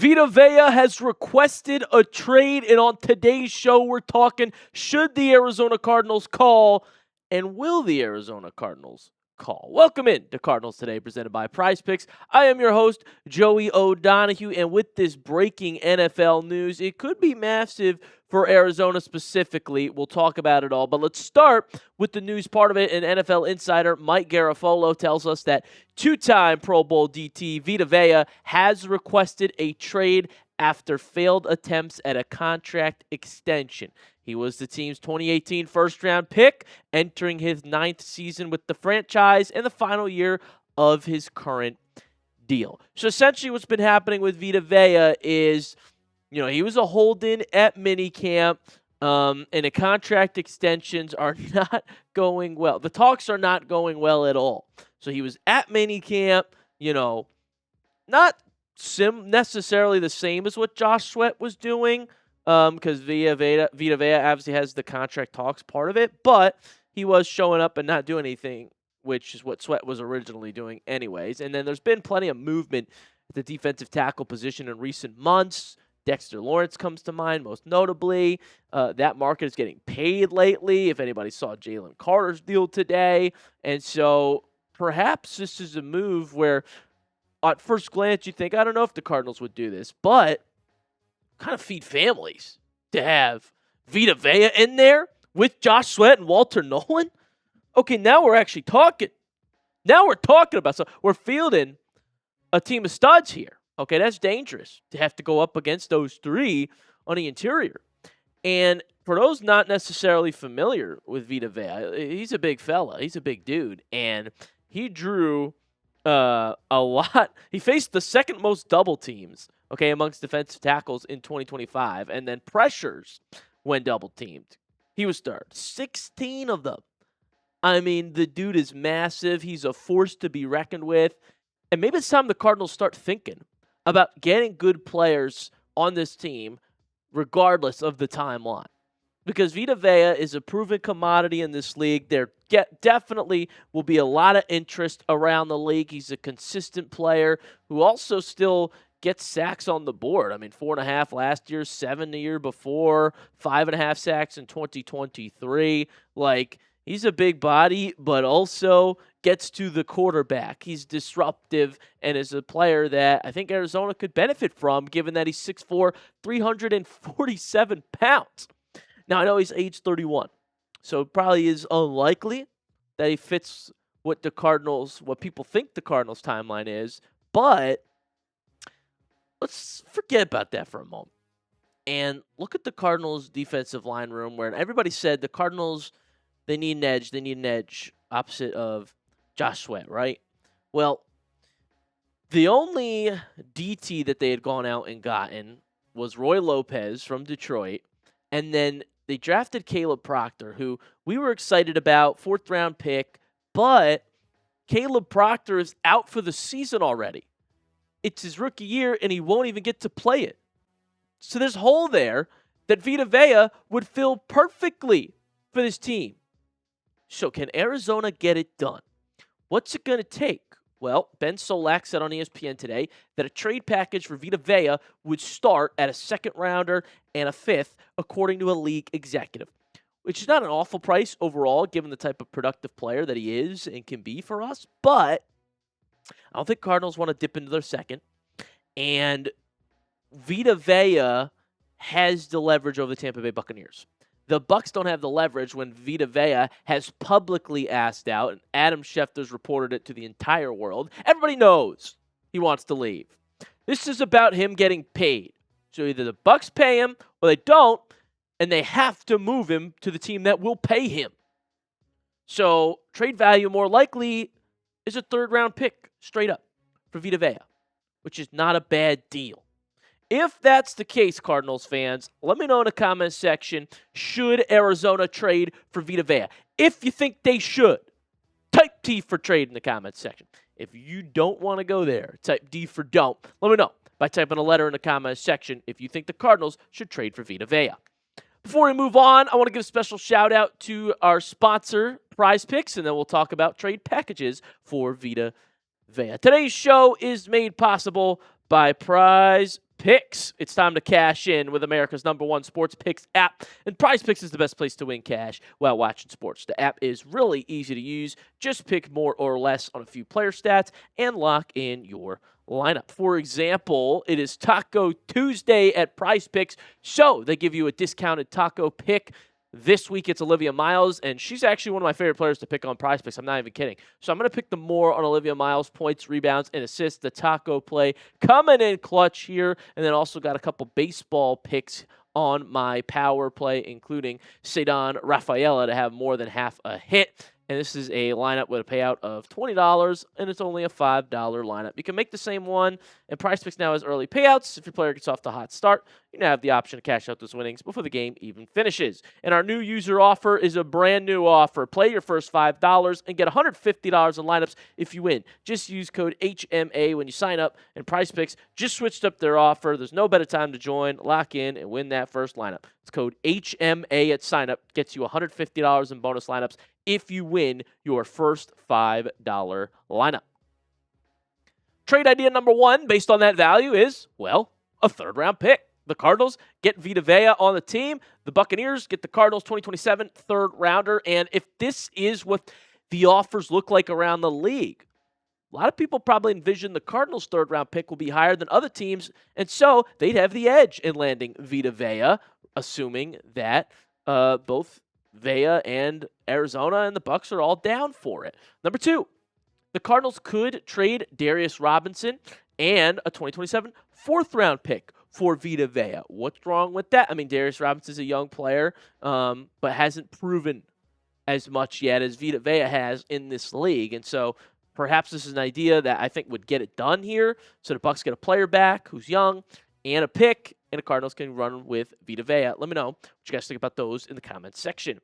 Vita Vea has requested a trade, and on today's show, we're talking, should the Arizona Cardinals call, and will the Arizona Cardinals call? Welcome in to Cardinals Today, presented by Prize Picks. I am your host, Joey O'Donohue, and with this breaking NFL news, it could be massive for Arizona specifically. We'll talk about it all, but let's start with the news part of it. An NFL insider, Mike Garafolo, tells us that two-time Pro Bowl DT Vita Vea has requested a trade after failed attempts at a contract extension. He was the team's 2018 first-round pick, entering his 9th season with the franchise and the final year of his current deal. So essentially what's been happening with Vita Vea is, he was a hold-in at minicamp, and the contract extensions are not going well. The talks are not going well at all. So he was at minicamp, not necessarily the same as what Josh Sweat was doing, because Vita Vea obviously has the contract talks part of it, but he was showing up and not doing anything, which is what Sweat was originally doing anyways. And then there's been plenty of movement at the defensive tackle position in recent months. Dexter Lawrence comes to mind, most notably. That market is getting paid lately, if anybody saw Jalen Carter's deal today. And so perhaps this is a move where, at first glance, you think, I don't know if the Cardinals would do this, but kind of feed families to have Vita Vea in there with Josh Sweat and Walter Nolen. Okay, now we're actually talking. Now we're talking about something. We're fielding a team of studs here. Okay, that's dangerous to have to go up against those three on the interior. And for those not necessarily familiar with Vita Vea, he's a big fella. He's a big dude. And he drew a lot. He faced the second most double teams, amongst defensive tackles in 2025. And then pressures when double teamed. He was third. 16 of them. I mean, the dude is massive. He's a force to be reckoned with. And maybe it's time the Cardinals start thinking about getting good players on this team regardless of the timeline. Because Vita Vea is a proven commodity in this league. There definitely will be a lot of interest around the league. He's a consistent player who also still gets sacks on the board. I mean, 4.5 last year, 7 the year before, 5.5 sacks in 2023. He's a big body, but also gets to the quarterback. He's disruptive and is a player that I think Arizona could benefit from, given that he's 6'4", 347 pounds. Now, I know he's age 31, so it probably is unlikely that he fits what people think the Cardinals' timeline is, but let's forget about that for a moment and look at the Cardinals' defensive line room, where everybody said the Cardinals, they need an edge. They need an edge opposite of Josh Sweat, right? Well, the only DT that they had gone out and gotten was Roy Lopez from Detroit. And then they drafted Kaleb Proctor, who we were excited about, 4th-round pick. But Kaleb Proctor is out for the season already. It's his rookie year, and he won't even get to play it. So there's a hole there that Vita Vea would fill perfectly for this team. So can Arizona get it done? What's it going to take? Well, Ben Solak said on ESPN today that a trade package for Vita Vea would start at a 2nd-rounder and a 5th, according to a league executive, which is not an awful price overall, given the type of productive player that he is and can be for us. But I don't think Cardinals want to dip into their 2nd. And Vita Vea has the leverage over the Tampa Bay Buccaneers. The Bucs don't have the leverage when Vita Vea has publicly asked out, and Adam Schefter's reported it to the entire world. Everybody knows he wants to leave. This is about him getting paid. So either the Bucs pay him or they don't, and they have to move him to the team that will pay him. So trade value more likely is a 3rd-round pick straight up for Vita Vea, which is not a bad deal. If that's the case, Cardinals fans, let me know in the comments section, should Arizona trade for Vita Vea? If you think they should, type T for trade in the comments section. If you don't want to go there, type D for don't. Let me know by typing a letter in the comments section if you think the Cardinals should trade for Vita Vea. Before we move on, I want to give a special shout out to our sponsor, Prize Picks, and then we'll talk about trade packages for Vita Vea. Today's show is made possible by Prize Picks. It's time to cash in with America's #1 sports picks app. And Prize Picks is the best place to win cash while watching sports. The app is really easy to use. Just pick more or less on a few player stats and lock in your lineup. For example, it is Taco Tuesday at Prize Picks, so they give you a discounted taco pick. This week, it's Olivia Miles, and she's actually one of my favorite players to pick on Prize Picks. I'm not even kidding. So I'm going to pick the more on Olivia Miles, points, rebounds, and assists. The taco play coming in clutch here, and then also got a couple baseball picks on my power play, including Cedon Rafaela to have more than half a hit. And this is a lineup with a payout of $20, and it's only a $5 lineup. You can make the same one, and Prize Picks now has early payouts. If your player gets off to a hot start, you now have the option to cash out those winnings before the game even finishes. And our new user offer is a brand new offer. Play your first $5 and get $150 in lineups if you win. Just use code HMA when you sign up, and Prize Picks just switched up their offer. There's no better time to join, lock in, and win that first lineup. It's code HMA at sign up. Gets you $150 in bonus lineups if you win your first $5 lineup. Trade idea number 1, based on that value, is, well, a third-round pick. The Cardinals get Vita Vea on the team. The Buccaneers get the Cardinals 2027 third-rounder. And if this is what the offers look like around the league, a lot of people probably envision the Cardinals' third-round pick will be higher than other teams, and so they'd have the edge in landing Vita Vea, assuming that both Vea and Arizona and the Bucs are all down for it. Number 2, the Cardinals could trade Darius Robinson and a 2027 fourth-round pick for Vita Vea. What's wrong with that? I mean, Darius Robinson's a young player, but hasn't proven as much yet as Vita Vea has in this league, and so perhaps this is an idea that I think would get it done here. So the Bucs get a player back who's young and a pick, and the Cardinals can run with Vita Vea. Let me know what you guys think about those in the comments section.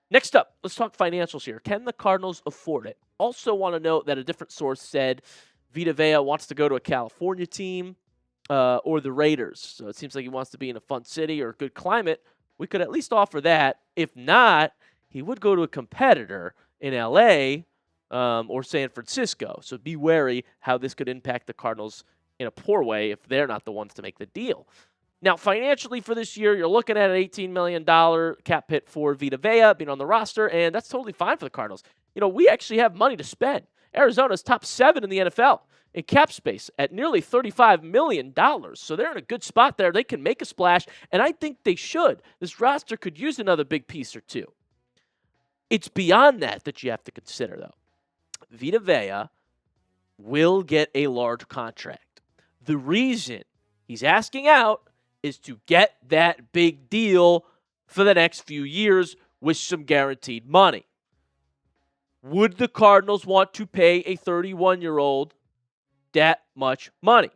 Next up, let's talk financials here. Can the Cardinals afford it? Also want to note that a different source said Vita Vea wants to go to a California team or the Raiders. So it seems like he wants to be in a fun city or a good climate. We could at least offer that. If not, he would go to a competitor in L.A., or San Francisco. So be wary how this could impact the Cardinals in a poor way if they're not the ones to make the deal. Now, financially for this year, you're looking at an $18 million cap hit for Vita Vea being on the roster, and that's totally fine for the Cardinals. You know, we actually have money to spend. Arizona's top 7 in the NFL in cap space at nearly $35 million. So they're in a good spot there. They can make a splash, and I think they should. This roster could use another big piece or two. It's beyond that you have to consider, though. Vita Vea will get a large contract. The reason he's asking out is to get that big deal for the next few years with some guaranteed money. Would the Cardinals want to pay a 31-year-old that much money?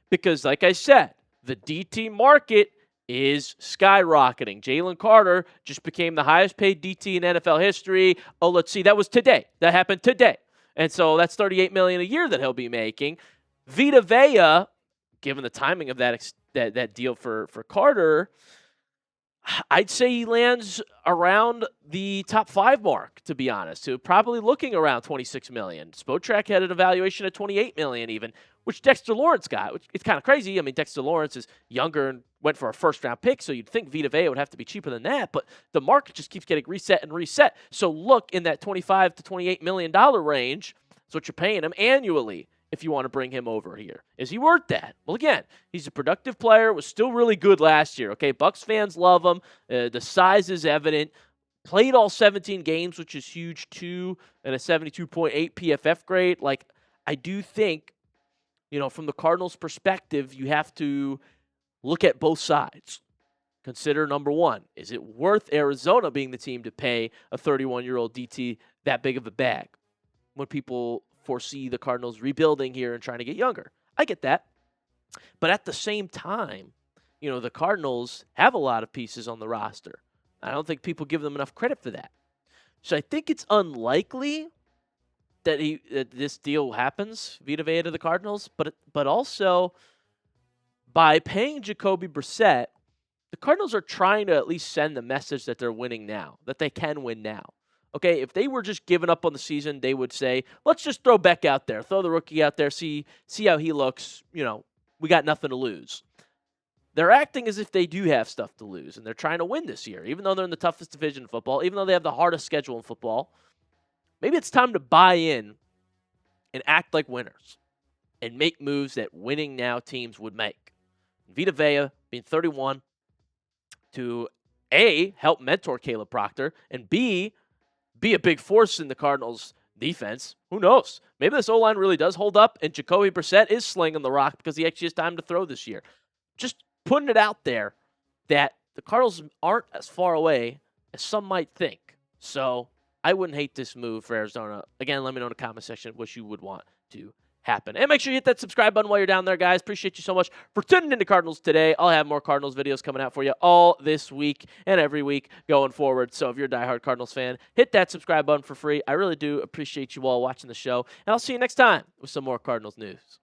Because, like I said, the DT market is skyrocketing. Jalen Carter just became the highest paid DT in NFL history. Oh, let's see. That was today. That happened today. And so that's $38 million a year that he'll be making. Vita Vea, given the timing of that deal for Carter, I'd say he lands around the top 5 mark, to be honest. So probably looking around $26 million. Spotrac had an evaluation at $28 million even, which Dexter Lawrence got. Which it's kind of crazy. I mean, Dexter Lawrence is younger and went for a first-round pick, so you'd think Vita Vea would have to be cheaper than that, but the market just keeps getting reset and reset. So look in that $25 to $28 million range. That's what you're paying him annually if you want to bring him over here. Is he worth that? Well, again, he's a productive player, was still really good last year, okay? Bucs fans love him. The size is evident. Played all 17 games, which is huge, too, and a 72.8 PFF grade. Like, I do think, you know, from the Cardinals' perspective, you have to look at both sides. Consider, number one, is it worth Arizona being the team to pay a 31-year-old DT that big of a bag when people foresee the Cardinals rebuilding here and trying to get younger? I get that. But at the same time, you know, the Cardinals have a lot of pieces on the roster. I don't think people give them enough credit for that. So I think it's unlikely that this deal happens, Vita Vea to the Cardinals, but also by paying Jacoby Brissett, the Cardinals are trying to at least send the message that they're winning now, that they can win now. Okay, if they were just giving up on the season, they would say, let's just throw Beck out there, throw the rookie out there, see how he looks. You know, we got nothing to lose. they're acting as if they do have stuff to lose, and they're trying to win this year, even though they're in the toughest division in football, even though they have the hardest schedule in football. Maybe it's time to buy in and act like winners and make moves that winning now teams would make. Vita Vea being 31 to A, help mentor Kaleb Proctor, and B, be a big force in the Cardinals' defense. Who knows? Maybe this O-line really does hold up, and Jacoby Brissett is slinging the rock because he actually has time to throw this year. Just putting it out there that the Cardinals aren't as far away as some might think. So I wouldn't hate this move for Arizona. Again, let me know in the comment section what you would want to happen. And make sure you hit that subscribe button while you're down there, guys. Appreciate you so much for tuning into Cardinals Today. I'll have more Cardinals videos coming out for you all this week and every week going forward. So if you're a diehard Cardinals fan, hit that subscribe button for free. I really do appreciate you all watching the show. And I'll see you next time with some more Cardinals news.